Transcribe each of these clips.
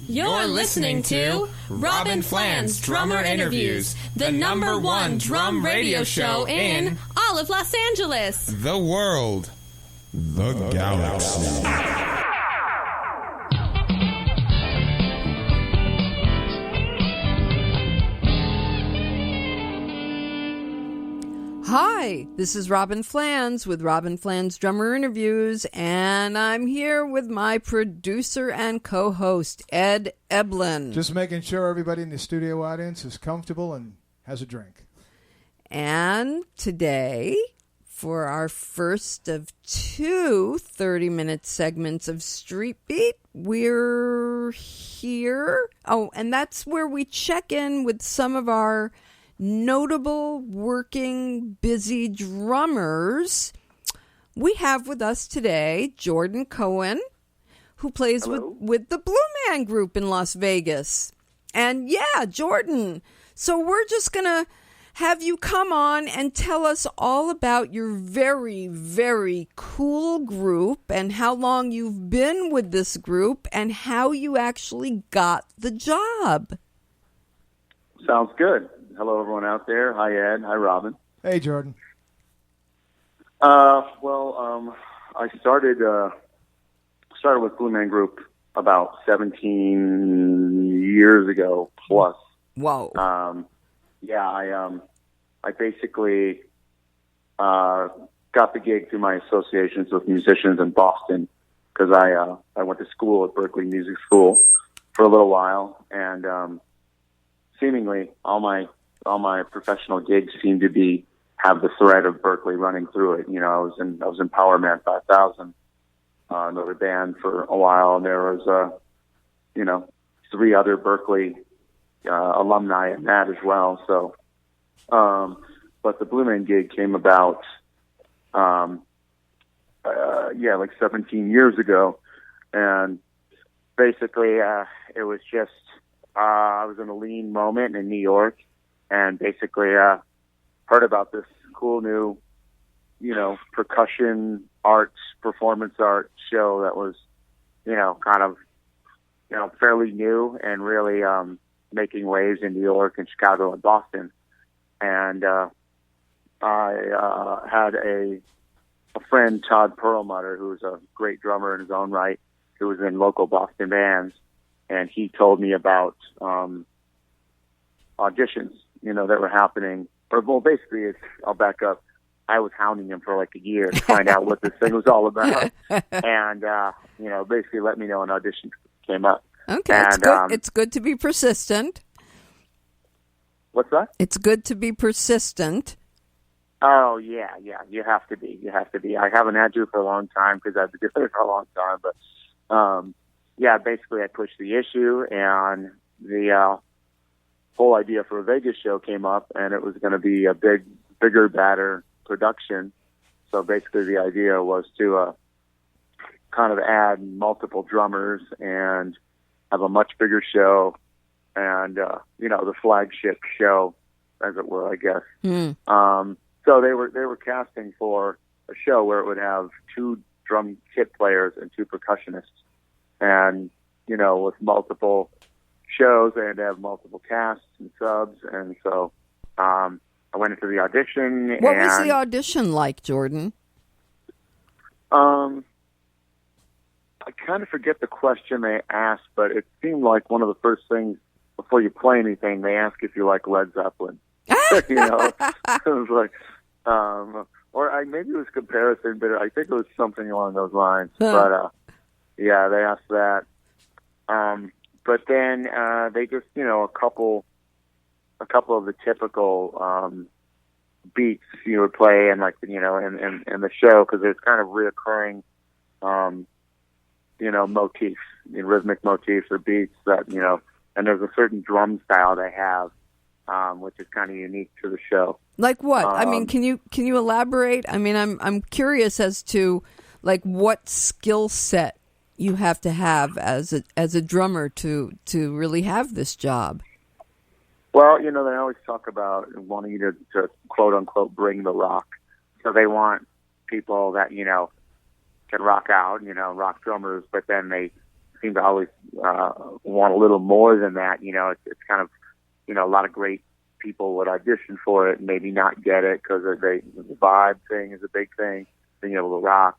You're listening to Robin Flan's Drummer Interviews, the number one drum radio show in all of Los Angeles, the world, the galaxy. Hi, this is Robin Flans with Robin Flans Drummer Interviews, and I'm here with my producer and co-host, Ed Eblin. Just making sure everybody in the studio audience is comfortable and has a drink. And today, for our first of two 30-minute segments of Street Beat, we're here. Oh, and that's where we check in with some of our notable, working, busy drummers. We have with us today Jordan Cohen, who plays with the Blue Man Group in Las Vegas. And yeah, Jordan, so we're just going to have you come on and tell us all about your very, very cool group and how long you've been with this group and how you actually got the job. Sounds good. Hello, everyone out there. Hi, Ed. Hi, Robin. Hey, Jordan. I started with Blue Man Group about 17 years ago plus. Whoa. I basically got the gig through my associations with musicians in Boston because I went to school at Berklee Music School for a little while, and seemingly all my professional gigs seemed to have the thread of Berklee running through it. You know, I was in Power Man 5000, another band for a while, and there was three other Berklee alumni in that as well. So, but the Blue Man gig came about, like 17 years ago, and basically it was just I was in a lean moment in New York. And basically heard about this cool new, percussion arts, performance art show that was, fairly new and really making waves in New York and Chicago and Boston. And I had a friend, Todd Perlmutter, who's a great drummer in his own right, who was in local Boston bands. And he told me about auditions, that were happening. Basically, I'll back up. I was hounding him for like a year to find out what this thing was all about. And, basically let me know an audition came up. Okay, and, it's good. It's good to be persistent. What's that? It's good to be persistent. Oh, yeah. You have to be. I haven't had to for a long time because I've been doing it for a long time. But, basically I pushed the issue, and the whole idea for a Vegas show came up, and it was going to be a bigger, badder production. So basically the idea was to kind of add multiple drummers and have a much bigger show and, the flagship show, as it were, I guess. So they were casting for a show where it would have two drum kit players and two percussionists. And, with multiple shows, they had to have multiple casts and subs, and so I went into the audition. What was the audition like, Jordan? I kind of forget the question they asked, but it seemed like one of the first things before you play anything, they ask if you like Led Zeppelin. It was like, maybe it was comparison, but I think it was something along those lines. But they asked that. But then they just, a couple of the typical beats you would play, and in the show, because there's kind of reoccurring, motifs, rhythmic motifs or beats that and there's a certain drum style they have, which is kind of unique to the show. Like what? Can you elaborate? I'm curious as to what skill set you have to have as a drummer to really have this job. Well, they always talk about wanting you to quote unquote bring the rock. So they want people that can rock out, rock drummers, but then they seem to always want a little more than that. It's kind of, a lot of great people would audition for it and maybe not get it because the vibe thing is a big thing, being able to rock.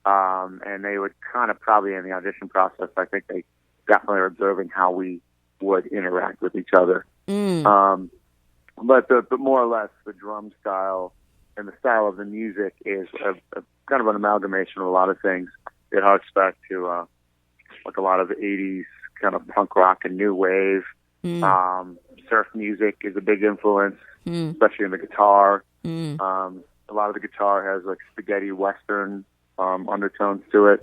And they would kind of probably in the audition process, I think they definitely are observing how we would interact with each other. But more or less the drum style and the style of the music is a kind of an amalgamation of a lot of things. It harks back to like a lot of the 80s kind of punk rock and new wave. Surf music is a big influence, especially in the guitar. A lot of the guitar has like spaghetti western undertones to it.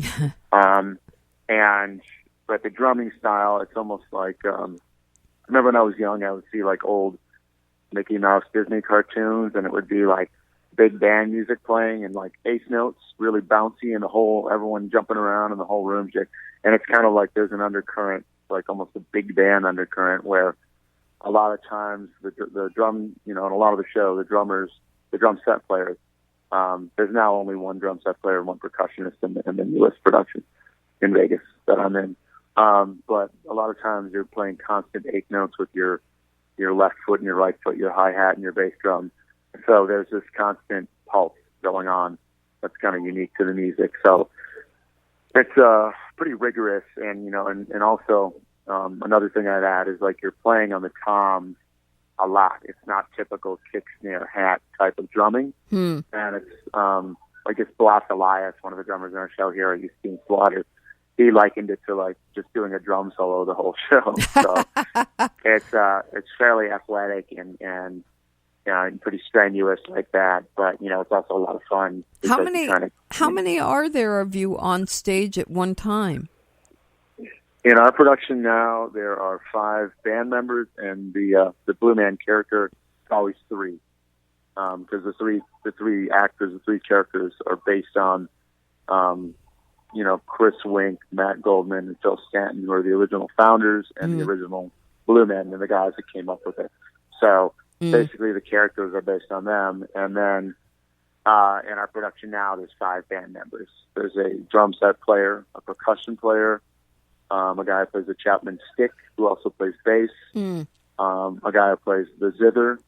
But the drumming style, it's almost like I remember when I was young, I would see like old Mickey Mouse Disney cartoons, and it would be like big band music playing and like eighth notes, really bouncy, and everyone jumping around in the whole room. And it's kind of like there's an undercurrent, like almost a big band undercurrent, where a lot of times the drum, in a lot of the show, the drum set players, there's now only one drum set player and one percussionist in the newest production in Vegas that I'm in. But a lot of times you're playing constant eighth notes with your left foot and your right foot, your hi-hat and your bass drum. So there's this constant pulse going on that's kind of unique to the music. So it's pretty rigorous, and also another thing I'd add is like you're playing on the toms a lot. It's not typical kick, snare, hat type of drumming, and it's like it's Blas Elias, one of the drummers in our show here at Eugene Slaughter. He likened it to like just doing a drum solo the whole show. So it's fairly athletic and pretty strenuous like that, but it's also a lot of fun. How many are there of you on stage at one time? In our production now, there are 5 band members, and the Blue Man character is always 3, because the three actors, the 3 characters are based on Chris Wink, Matt Goldman, and Phil Stanton, who are the original founders and the original Blue Men and the guys that came up with it. So basically the characters are based on them. And then in our production now, there's 5 band members. There's a drum set player, a percussion player, a guy who plays the Chapman stick, who also plays bass, a guy who plays the zither,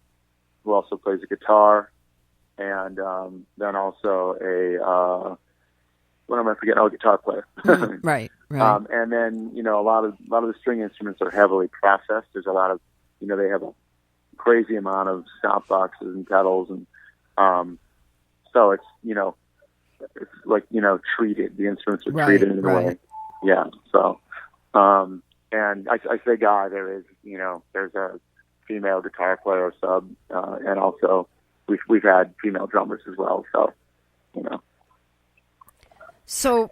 who also plays the guitar, and then also a what am I forgetting? Oh, guitar player. Right. And then a lot of the string instruments are heavily processed. There's a lot of they have a crazy amount of stop boxes and pedals, and so it's it's like treated. The instruments are treated in a way. Yeah. So and I say guy. There is there's a female guitar player sub, and also we've had female drummers as well. So So,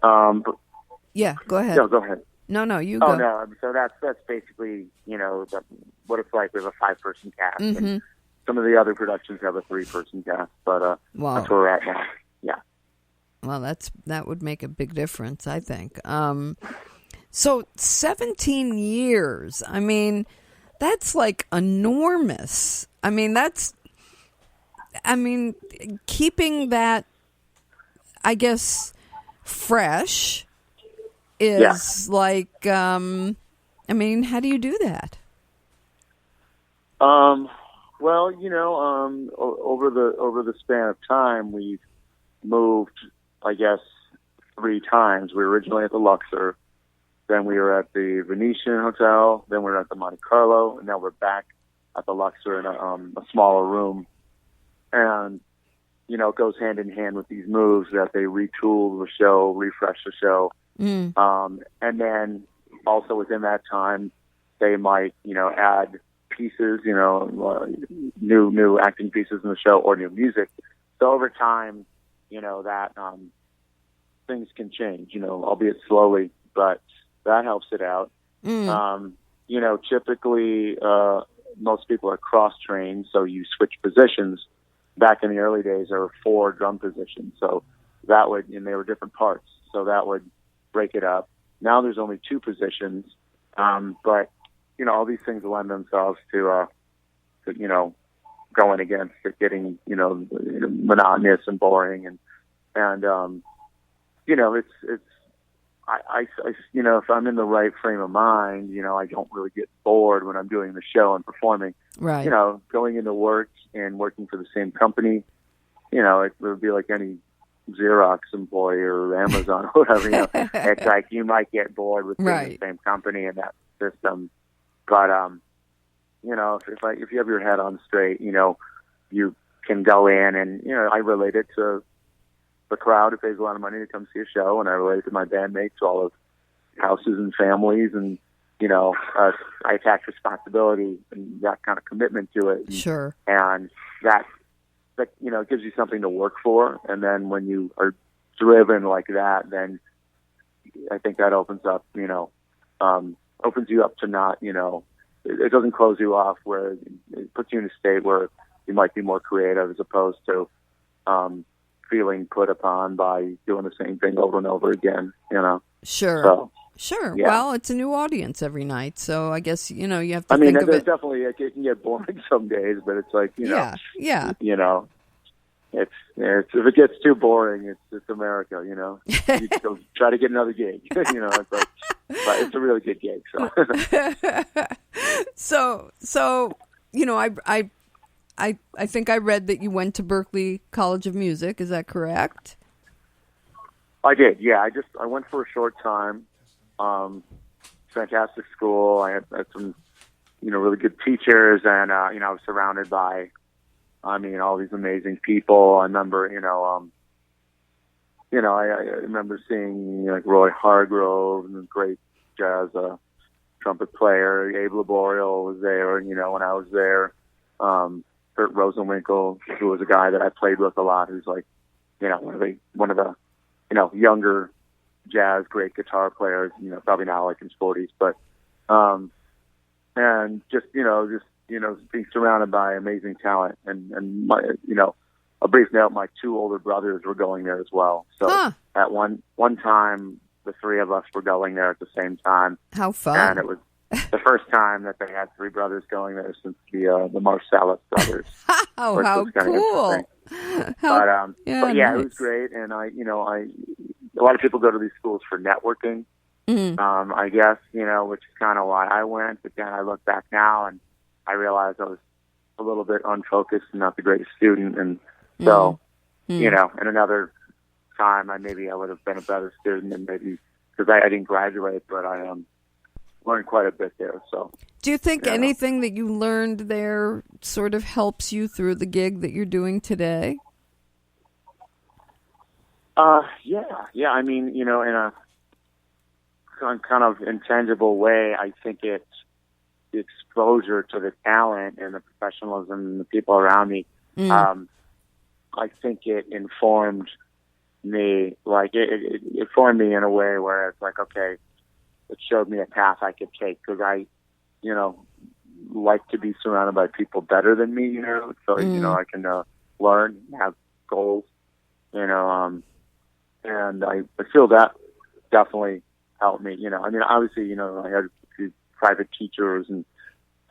yeah, go ahead. No, go ahead. No, you go. go. Oh, no, so that's basically, what it's like with a 5-person cast. And some of the other productions have a 3-person cast, but that's where we're at now. Yeah. Well, that would make a big difference, I think. So 17 years, I mean, that's like enormous. Keeping that, I guess, fresh is like, how do you do that? Well, over the span of time, we've moved, I guess, 3 times. We were originally at the Luxor, then we were at the Venetian Hotel, then we were at the Monte Carlo, and now we're back at the Luxor in a smaller room. And it goes hand in hand with these moves that they retool the show, refresh the show. And then also within that time, they might, add pieces, new acting pieces in the show or new music. So over time, that things can change, albeit slowly, but that helps it out. Typically, most people are cross-trained, so you switch positions. Back in the early days, there were 4 drum positions, so that would, and they were different parts, so that would break it up. Now there's only 2 positions, but all these things lend themselves to going against it getting monotonous and boring, and it's you know, if I'm in the right frame of mind, you know, I don't really get bored when I'm doing the show and performing. Right. You know, going into work and working for the same company, you know, it would be like any Xerox employee or Amazon or whatever. You know, it's like you might get bored with being in the same company and that system, but you know, if you have your head on straight, you know, you can go in and, you know, I relate it to the crowd who pays a lot of money to come see a show, and I relate it to my bandmates, all of houses and families, and, you know, I attach responsibility and that kind of commitment to it. Sure. And that, you know, gives you something to work for. And then when you are driven like that, then I think that opens up, you know, opens you up to not, you know, it doesn't close you off, where it puts you in a state where you might be more creative as opposed to feeling put upon by doing the same thing over and over again, you know. Sure. So, sure. Yeah. Well, it's a new audience every night, so I guess, you know, you have to I mean, think of it. definitely, it can get boring some days, but it's like, you know, you know, it's if it gets too boring, it's America, you know. You go try to get another gig, you know. It's like, but it's a really good gig. So you know, I think I read that you went to Berklee College of Music. Is that correct? I did. Yeah, I went for a short time. Fantastic school. I had some, you know, really good teachers, and you know, I was surrounded by, I mean, all these amazing people. I remember, I remember seeing, like, Roy Hargrove, and a great jazz trumpet player. Abe Laboriel was there, you know, when I was there. Kurt Rosenwinkel, who was a guy that I played with a lot, who's like, you know, one of the you know, younger jazz great guitar players, you know, probably now like in his 40s, but and just being surrounded by amazing talent, and my, you know, a brief note, my two older brothers were going there as well. So at one time, the three of us were going there at the same time. How fun! And it was the first time that they had three brothers going there since the Marsalis brothers. Oh, how cool! But yeah, nice. It was great, and a lot of people go to these schools for networking. Mm-hmm. I guess, you know, which is kind of why I went. But then I look back now and I realized I was a little bit unfocused and not the greatest student, and so you know, in another time, I would have been a better student, and maybe because I didn't graduate, but I learned quite a bit there. So, do you think anything that you learned there sort of helps you through the gig that you're doing today? Yeah. I mean, you know, in a kind of intangible way, I think it's the exposure to the talent and the professionalism and the people around me. I think it informed me, like it formed me in a way where it's like, okay, it showed me a path I could take, because I, you know, like to be surrounded by people better than me, you know, so, you know, I can learn, have goals, you know, and I feel that definitely helped me, you know. I mean, obviously, you know, I had a few private teachers, and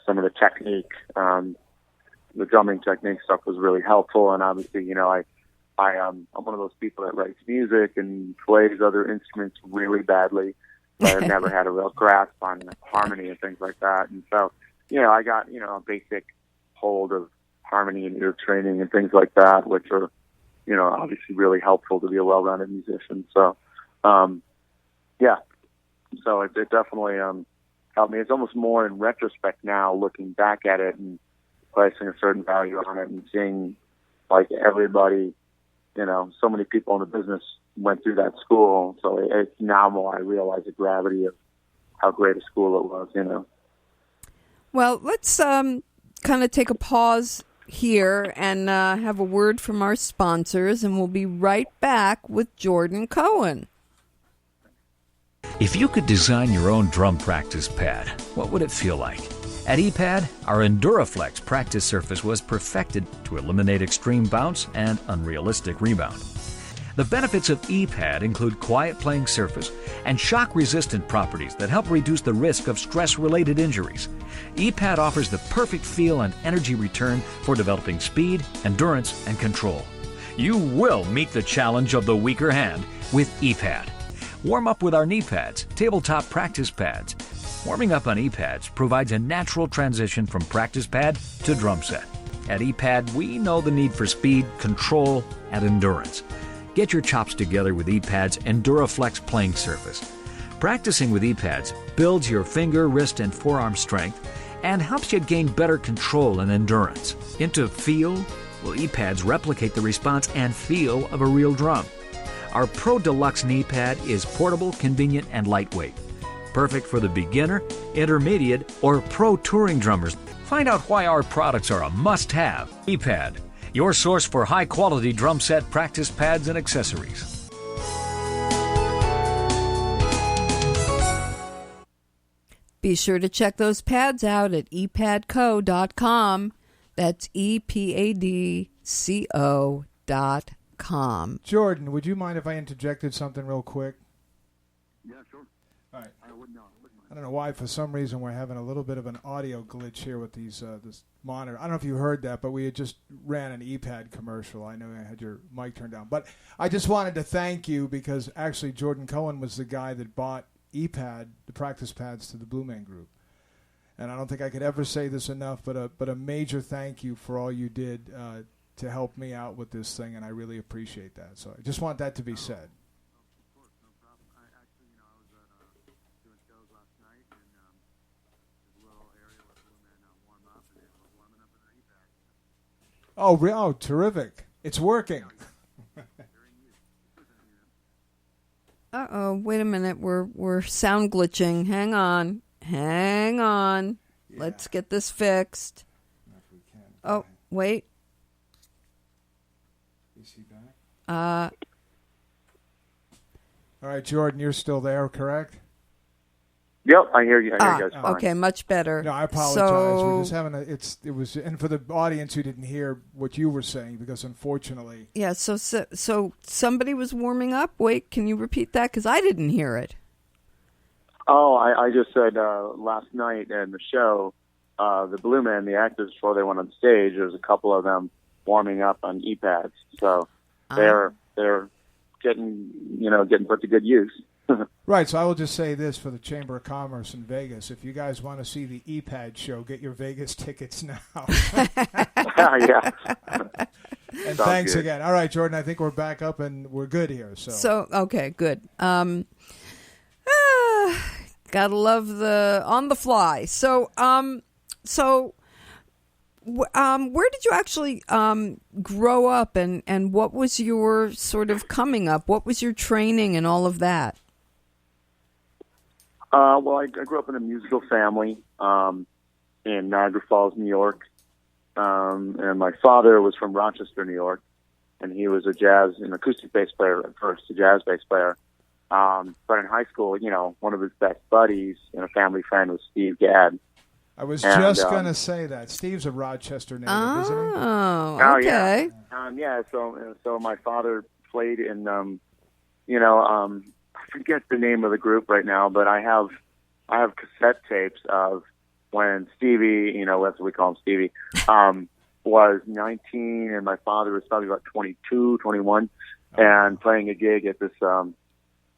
some of the technique, the drumming technique stuff was really helpful, and obviously, you know, I'm one of those people that writes music and plays other instruments really badly, but I've never had a real grasp on harmony and things like that. And so, you know, I got, you know, a basic hold of harmony and ear training and things like that, which are, you know, obviously really helpful to be a well-rounded musician. So, yeah. So it definitely helped me. It's almost more in retrospect now, looking back at it and placing a certain value on it, and seeing, like, everybody, you know, so many people in the business went through that school. So it's now more I realize the gravity of how great a school it was, you know. Well, let's kind of take a pause here and have a word from our sponsors, and we'll be right back with Jordan Cohen. If you could design your own drum practice pad, what would it feel like? At ePad, our EnduraFlex practice surface was perfected to eliminate extreme bounce and unrealistic rebound. The benefits of ePad include quiet playing surface and shock-resistant properties that help reduce the risk of stress-related injuries. ePad offers the perfect feel and energy return for developing speed, endurance, and control. You will meet the challenge of the weaker hand with ePad. Warm up with our knee pads, tabletop practice pads. Warming up on e-pads provides a natural transition from practice pad to drum set. At e-pad, we know the need for speed, control, and endurance. Get your chops together with e-pad's EnduraFlex playing surface. Practicing with e-pads builds your finger, wrist, and forearm strength and helps you gain better control and endurance. Into feel? Well, e-pads replicate the response and feel of a real drum. Our Pro Deluxe knee pad is portable, convenient, and lightweight. Perfect for the beginner, intermediate, or pro touring drummers. Find out why our products are a must-have. e-pad, your source for high-quality drum set, practice pads, and accessories. Be sure to check those pads out at epadco.com. That's epadco.com. Jordan, would you mind if I interjected something real quick? Yeah, sure. All right. I wouldn't know. I don't know why, for some reason, we're having a little bit of an audio glitch here with these this monitor. I don't know if you heard that, but we had just ran an ePad commercial. I know I had your mic turned down. But I just wanted to thank you because actually Jordan Cohen was the guy that bought ePad, the practice pads, to the Blue Man Group. And I don't think I could ever say this enough, but a major thank you for all you did to help me out with this thing, and I really appreciate that. So I just want that to be said. Oh, terrific. It's working. Uh-oh, wait a minute. We're sound glitching. Hang on. Yeah. Let's get this fixed. If we can. Oh, wait. Is he back? Uh, All right, Jordan, you're still there, correct? Yep, I hear you. I hear you guys fine. okay, much better. No, I apologize. So, We're just having and for the audience who didn't hear what you were saying, because unfortunately, yeah, so somebody was warming up. Wait, can you repeat that? Because I didn't hear it. Oh, I just said last night in the show, the Blue Men, the actors, before they went on stage, there was a couple of them warming up on e-pads. So they're getting put to good use. right. So I will just say this for the Chamber of Commerce in Vegas: if you guys want to see the ePad show, get your Vegas tickets now. Yeah. And thanks again. All right, Jordan, I think we're back up and we're good here. So okay, good. Gotta love the on the fly. So where did you actually grow up, and what was your sort of coming up? What was your training and all of that? Well, I grew up in a musical family in Niagara Falls, New York, and my father was from Rochester, New York, and he was an acoustic bass player at first, a jazz bass player. But in high school, one of his best buddies and a family friend was Steve Gadd. I was just going to say that. Steve's a Rochester native, isn't he? Oh, okay. Yeah. So my father played in, I forget the name of the group right now, but I have cassette tapes of when Stevie, that's what we call him, Stevie, was 19, and my father was probably about 22, 21, and playing a gig at this club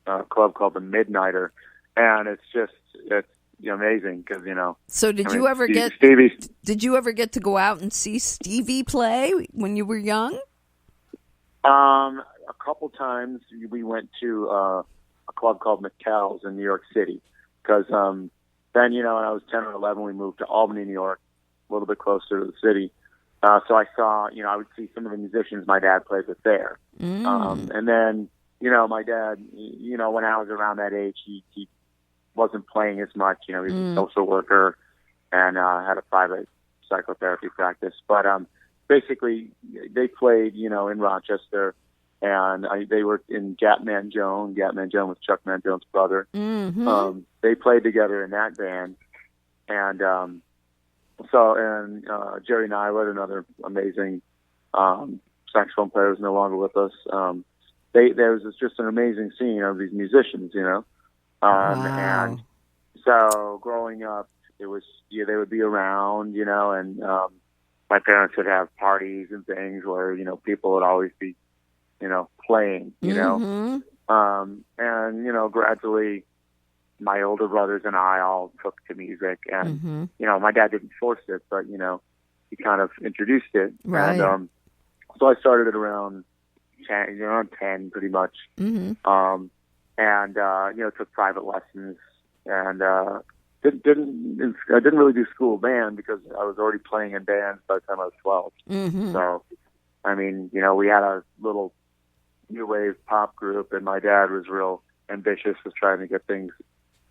called the Midnighter, and it's amazing because So did you ever get to go out and see Stevie play when you were young? A couple times we went to a club called McCall's in New York City because then when I was 10 or 11 we moved to Albany, New York, a little bit closer to the city. So I saw I would see some of the musicians my dad played with there, and then my dad when I was around that age he wasn't playing as much. He was a social worker and had a private psychotherapy practice. But basically, they played, in Rochester, and they were in Gat Man Joan. Gat Man Joan was Chuck Mangione brother. Mm-hmm. They played together in that band, and Jerry Nyland, another amazing saxophone player, is no longer with us. There was just an amazing scene of these musicians, Wow. And so growing up, it was they would be around, and my parents would have parties and things where people would always be, playing, Mm-hmm. And, gradually my older brothers and I all took to music. And, my dad didn't force it, but, he kind of introduced it. Right. And so I started at around 10 pretty much. And, took private lessons and I didn't really do school band because I was already playing in bands by the time I was 12. So, I mean, we had a little new wave pop group, and my dad was real ambitious, was trying to get things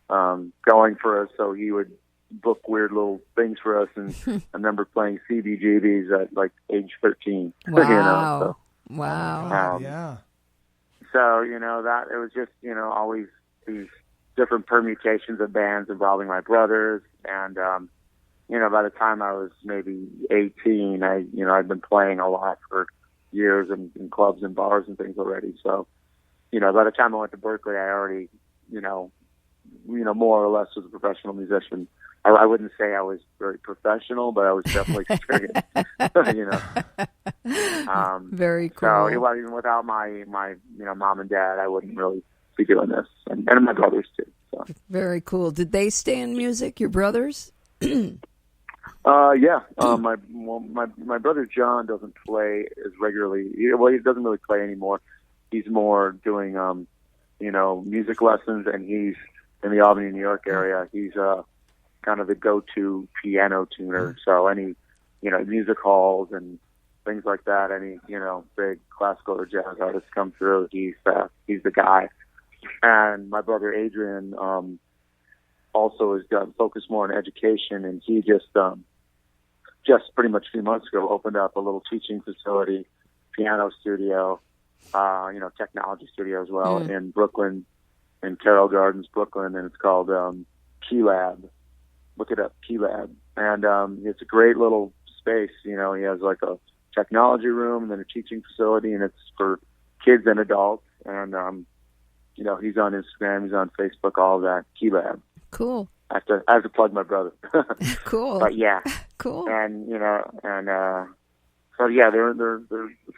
going for us. So he would book weird little things for us, and I remember playing CBGBs at like age 13. Wow. Wow. Yeah. So, that it was just, always these different permutations of bands involving my brothers. And, by the time I was maybe 18, I'd been playing a lot for years in clubs and bars and things already. So, by the time I went to Berkeley, I already, more or less was a professional musician. I wouldn't say I was very professional, but I was definitely experienced, Very cool. So even without my mom and dad, I wouldn't really be doing this, and my brothers too. So. Very cool. Did they stay in music, your brothers? Yeah. My brother John doesn't play as regularly. Well, he doesn't really play anymore. He's more doing, music lessons, and he's in the Albany, New York area. He's kind of the go-to piano tuner. So any, music halls and things like that, any, big classical or jazz artists come through, he's the guy. And my brother Adrian also has focused more on education, and he just pretty much a few months ago opened up a little teaching facility, piano studio, technology studio as well in Brooklyn, in Carroll Gardens, Brooklyn, and it's called Key Lab. Look it up, Key Lab. And it's a great little space. He has like a technology room and then a teaching facility, and it's for kids and adults. And, he's on Instagram, he's on Facebook, all of that, Key Lab. Cool. I have to plug my brother. Cool. But yeah. Cool. And, so yeah, they're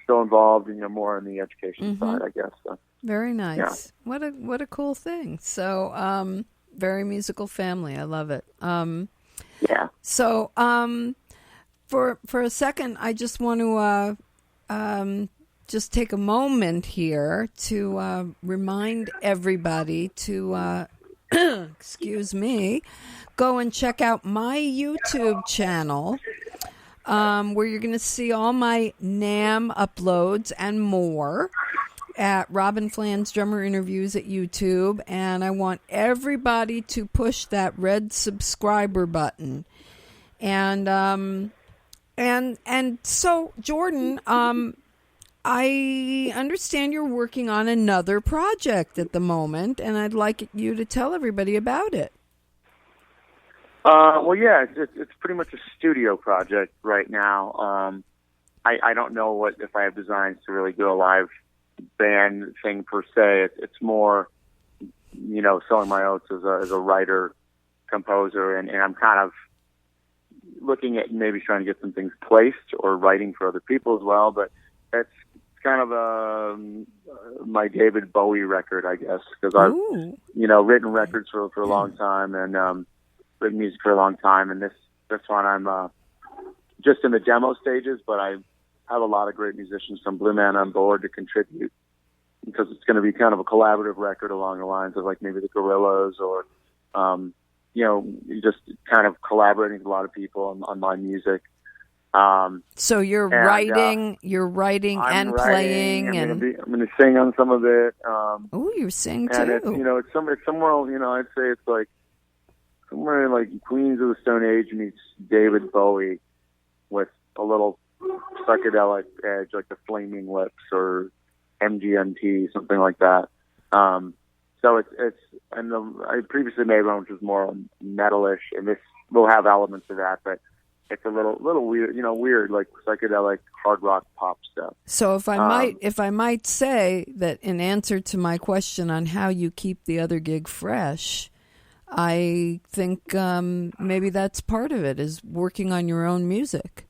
still involved, more on the education side, I guess. So. Very nice. Yeah. What a cool thing. So, very musical family. I love it. Yeah. So, for a second, I just want to just take a moment here to remind everybody to excuse me, go and check out my YouTube channel, where you're going to see all my NAMM uploads and more at Robin Fland's Drummer Interviews at YouTube. And I want everybody to push that red subscriber button. And so, Jordan, I understand you're working on another project at the moment, and I'd like you to tell everybody about it. Well, yeah, it's pretty much a studio project right now. I don't know if I have designs to really do a live band thing per se. It's more, sowing my oats as a writer, composer, and I'm kind of looking at maybe trying to get some things placed or writing for other people as well. But it's kind of my David Bowie record, I guess, because I've written records for a long time and written music for a long time, and this one I'm just in the demo stages, but I have a lot of great musicians from Blue Man on board to contribute, because it's going to be kind of a collaborative record along the lines of like maybe the Gorillaz or just kind of collaborating with a lot of people on my music. So you're writing and playing, I'm going to sing on some of it. You sing too. And it's somewhere. I'd say it's like somewhere like Queens of the Stone Age meets David Bowie with a little psychedelic edge, like the Flaming Lips or MGMT, something like that. So I previously made one which was more metalish, and this will have elements of that, but it's a little weird, like psychedelic hard rock pop stuff. So if I might say that in answer to my question on how you keep the other gig fresh, I think maybe that's part of it, is working on your own music.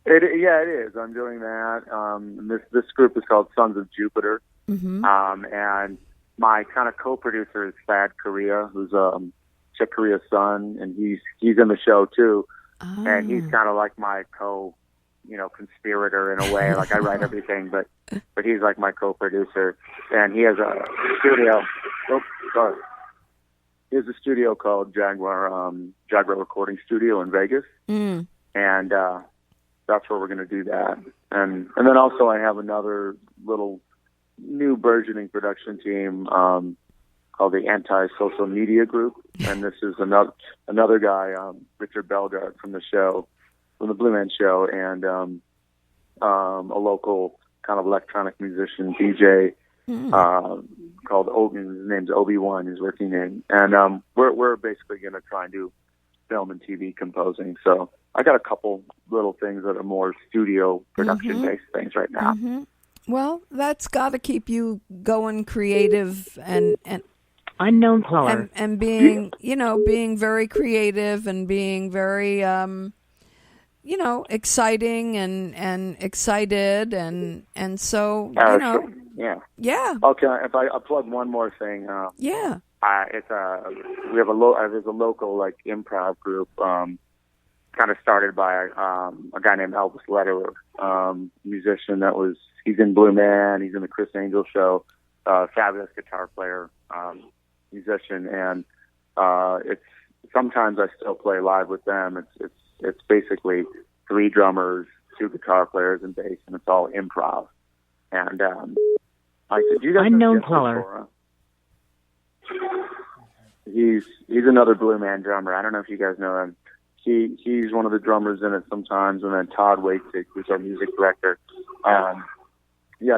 It is. I'm doing that. This group is called Sons of Jupiter, and my kind of co-producer is Thad Korea, who's Chick Corea's son, and he's in the show too. Oh. And he's kind of like my conspirator in a way. Like I write everything, but he's like my co-producer, and he has a studio. Oh, sorry. He has a studio called Jaguar Recording Studio in Vegas, and that's where we're going to do that. And then also I have another little new burgeoning production team called the Anti-Social Media Group, and this is another guy, Richard Belgard from the Blue Man Show, and a local kind of electronic musician, DJ, called Obi. His name's Obi-Wan. He's working in, and we're basically going to try and do film and TV composing. So I got a couple little things that are more studio production-based things right now. Mm-hmm. Well, that's got to keep you going creative and unknown caller and being being very creative and being very exciting and excited and so Sure. Yeah. Okay, if I plug one more thing. Yeah. There's a local like improv group, kind of started by a guy named Elvis Lederer, musician he's in Blue Man, he's in the Chris Angel Show, fabulous guitar player, musician, and it's sometimes I still play live with them. It's basically 3 drummers, 2 guitar players, and bass, and it's all improv. And I said, you guys unknown caller. He's another Blue Man drummer. I don't know if you guys know him. He's one of the drummers in it sometimes, and then Todd Waitzig, who's our music director.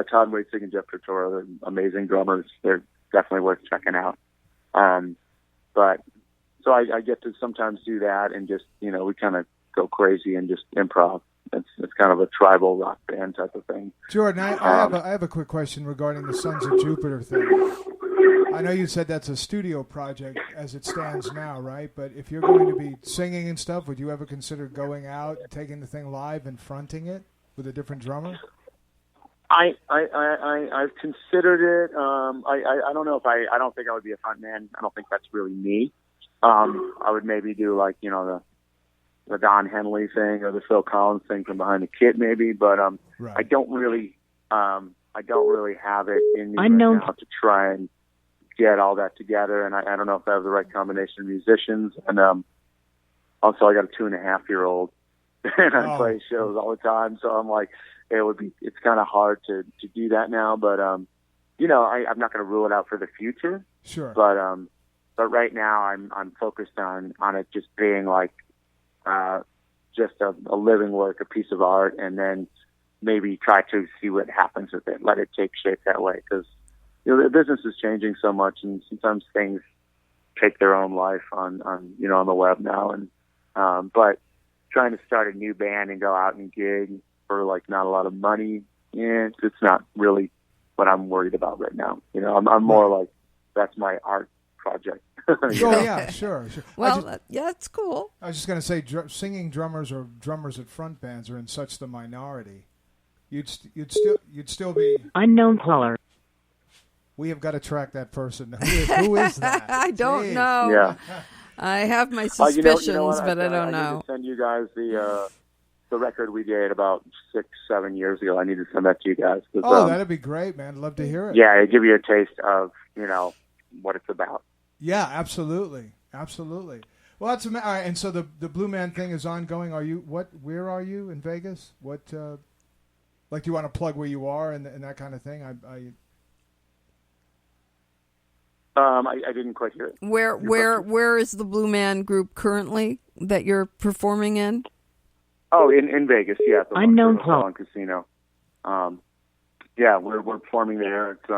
Todd Waitzig and Jeff Tortora, they're amazing drummers. They're definitely worth checking out. So I get to sometimes do that, and just we kind of go crazy and just improv. It's kind of a tribal rock band type of thing. Jordan, I have a quick question regarding the Sons of Jupiter thing. I know you said that's a studio project as it stands now, right? But if you're going to be singing and stuff, would you ever consider going out, taking the thing live, and fronting it with a different drummer? I've considered it. I don't know if I don't think I would be a front man. I don't think that's really me. I would maybe do like the Don Henley thing or the Phil Collins thing from behind the kit maybe, but right. I don't really have it in me right now to try and get all that together, and I don't know if I have the right combination of musicians, and also I got a 2.5-year-old and I play shows all the time, so I'm like it's kind of hard to do that now, but I'm not going to rule it out for the future. Sure. But right now I'm focused on it just being like just a living work, a piece of art, and then maybe try to see what happens with it, let it take shape that way, because the business is changing so much, and sometimes things take their own life on the web now, and but trying to start a new band and go out and gig for like not a lot of money, it's not really what I'm worried about right now. I'm more like that's my art project. Yeah, sure. Well, it's cool. I was just going to say, singing drummers or drummers at front bands are in such the minority. You'd still be unknown caller. We have got to track that person. Who is that? I don't know. Yeah, I have my suspicions, but I don't know. I need to send you guys the record we did about 6-7 years ago. I need to send that to you guys. That'd be great, man. I'd love to hear it. Yeah, it'd give you a taste of what it's about. Yeah, absolutely. Well, that's all right. And so the Blue Man thing is ongoing. Where are you in Vegas? What do you want to plug where you are and that kind of thing? I didn't quite hear it. Where is the Blue Man group currently that you're performing in? Oh, in Vegas, yeah. The unknown caller casino. We're performing there. It's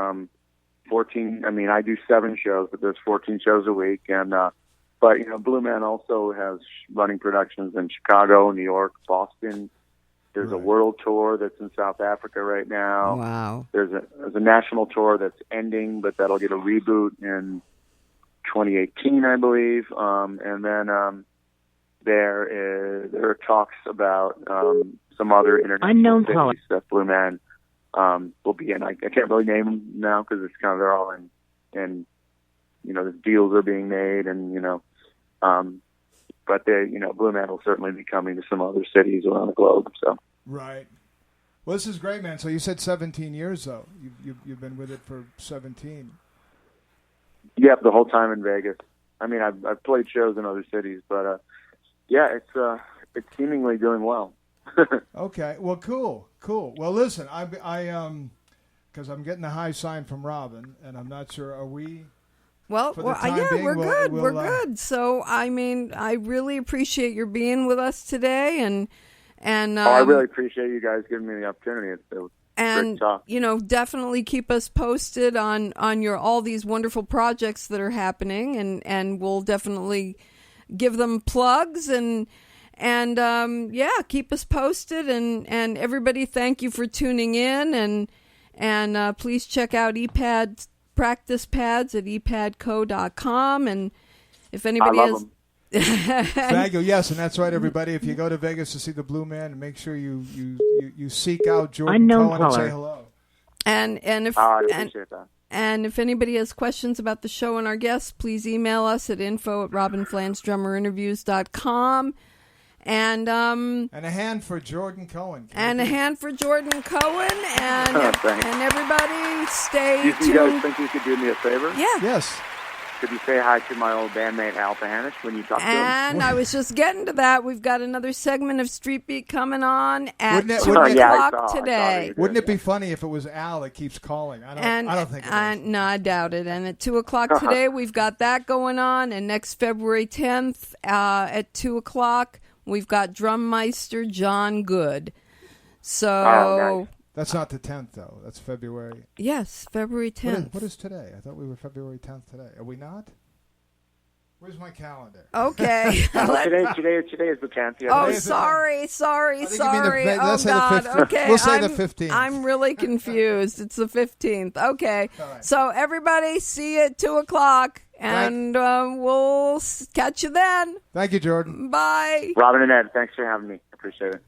14. I mean, I do 7 shows, but there's 14 shows a week, and but Blue Man also has running productions in Chicago, New York, Boston. There's a world tour that's in South Africa right now. Wow. There's a national tour that's ending, but that'll get a reboot in 2018, I believe. And then there are talks about some other international cities that Blue Man will be in. I can't really name them now because they're all in and the deals are being made, and but Blue Man will certainly be coming to some other cities around the globe. So right. Well, this is great, man. So you said 17 years, though. You've been with it for 17. Yeah, the whole time in Vegas. I mean, I've played shows in other cities, but it's seemingly doing well. Okay. Well, cool. Well, listen, I because I'm getting a high sign from Robin, and I'm not sure. Are we? Well, we're good. We're good. So, I mean, I really appreciate your being with us today, and I really appreciate you guys giving me the opportunity. It was great talk. Definitely keep us posted on your all these wonderful projects that are happening, and we'll definitely give them plugs and keep us posted, and everybody, thank you for tuning in, and please check out ePad practice pads at epadco.com, and if anybody I love has them. Thank you. Yes, and that's right, everybody. If you go to Vegas to see the Blue Man, make sure you seek out Jordan Unknown Cohen and caller. say hello. and if I appreciate that. And if anybody has questions about the show and our guests, please email us at info@robinflansdrummerinterviews.com. And a hand for Jordan Cohen. And a hand for Jordan Cohen. And everybody stay tuned. You guys think you could do me a favor? Yeah. Yes. Could you say hi to my old bandmate Al Pahanish when you talk to him? And I was just getting to that. We've got another segment of Street Beat coming on at 2 wouldn't it- o'clock today. Wouldn't it be funny if it was Al that keeps calling? I don't think it is. No, I doubt it. And at 2 o'clock today, we've got that going on. And next February 10th at 2 o'clock, we've got Drummeister John Good. So... Nice. That's not the 10th, though. That's February. Yes, February 10th. What is today? I thought we were February 10th today. Are we not? Where's my calendar? Okay. Today is the 10th. Yeah. Oh, sorry. Let's say Oh, the God. 15th. Okay. We'll say the 15th. I'm really confused. It's the 15th. Okay. All right. So, everybody, see you at 2 o'clock, and we'll catch you then. Thank you, Jordan. Bye. Robin and Ed, thanks for having me. Appreciate it.